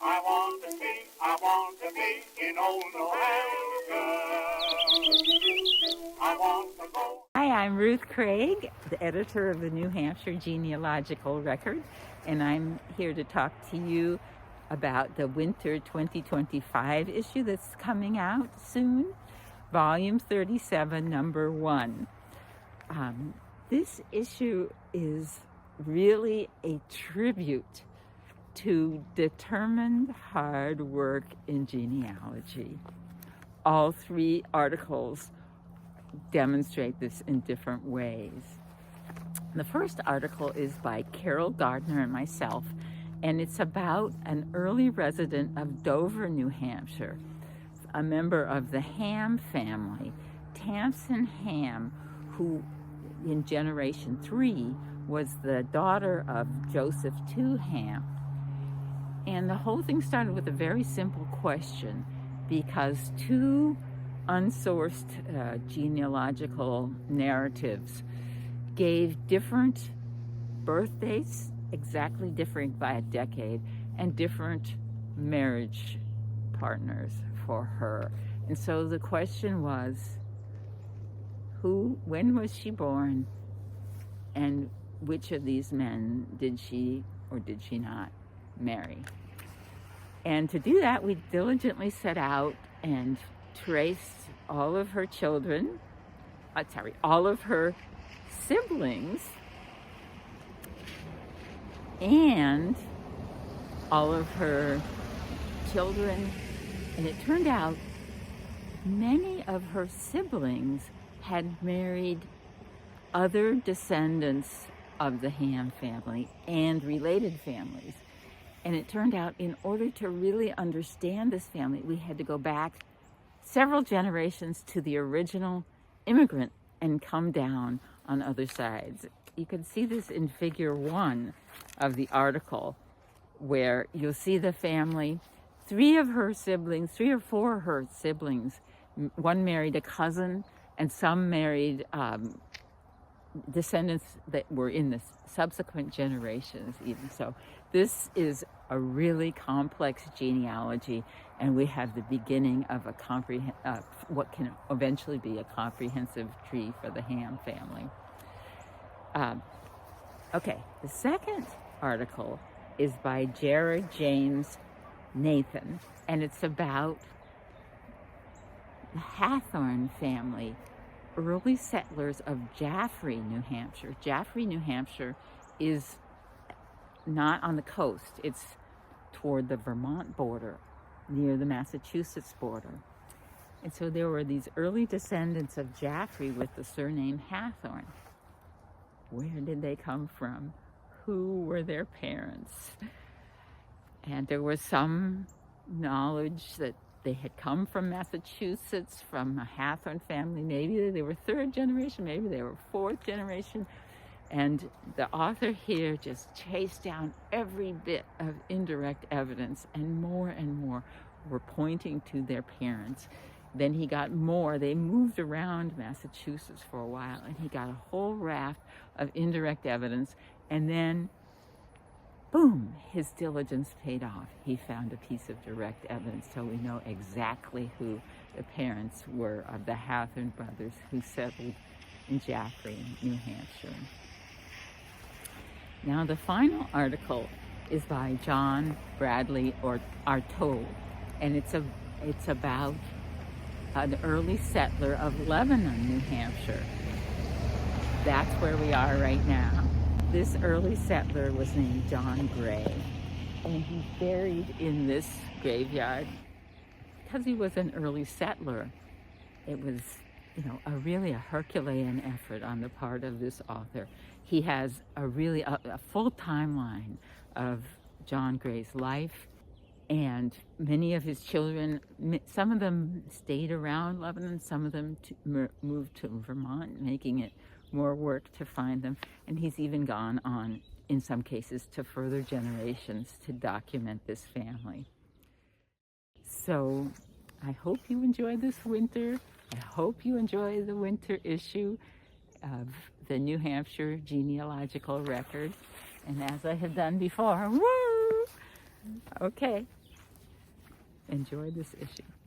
I want to be in old New Hampshire. I want to go. Hi, I'm Ruth Craig, the editor of the New Hampshire Genealogical Record, and I'm here to talk to you about the winter 2025 issue that's coming out soon, volume 37, number 1. This issue is really a tribute to determined hard work in genealogy. All 3 articles demonstrate this in different ways. The first article is by Carol Gardner and myself, and it's about an early resident of Dover, New Hampshire, a member of the Ham family, Tamsin Ham, who in generation 3 was the daughter of Joseph II Ham. And the whole thing started with a very simple question, because 2 unsourced genealogical narratives gave different birth dates, exactly differing by a decade, and different marriage partners for her. And so the question was, when was she born, and which of these men did she or did she not marry? And to do that, we diligently set out and traced all of her children, all of her siblings, and all of her children. And it turned out many of her siblings had married other descendants of the Ham family and related families. And it turned out, in order to really understand this family, we had to go back several generations to the original immigrant and come down on other sides. You can see this in figure 1 of the article, where you'll see the family. 3 or 4 of her siblings, one married a cousin, and some married descendants that were in the subsequent generations even. So this is a really complex genealogy, and we have the beginning of what can eventually be a comprehensive tree for the Ham family. Okay, the second article is by Jared James Nathan, and it's about the Hathorn family, early settlers of Jaffrey, New Hampshire. Jaffrey, New Hampshire is not on the coast. It's toward the Vermont border, near the Massachusetts border. And so there were these early descendants of Jaffrey with the surname Hathorn. Where did they come from? Who were their parents? And there was some knowledge that they had come from Massachusetts, from a Hathorn family. Maybe they were 3rd generation, maybe they were 4th generation. And the author here just chased down every bit of indirect evidence, and more were pointing to their parents. Then he got more. They moved around Massachusetts for a while, and he got a whole raft of indirect evidence. And then, boom, his diligence paid off. He found a piece of direct evidence, so we know exactly who the parents were of the Hathorn brothers who settled in Jaffrey, New Hampshire. Now, the final article is by John Bradley Artaud, and it's about an early settler of Lebanon, New Hampshire. That's where we are right now. This early settler was named John Gray, and he's buried in this graveyard because he was an early settler. It was, really a Herculean effort on the part of this author. He has a full timeline of John Gray's life, and many of his children, some of them stayed around Lebanon, some of them moved to Vermont, making it more work to find them. And he's even gone on, in some cases, to further generations to document this family. So I hope you enjoy this winter. I hope you enjoy the winter issue of the New Hampshire Genealogical Record. And as I have done before, woo! Okay, enjoy this issue.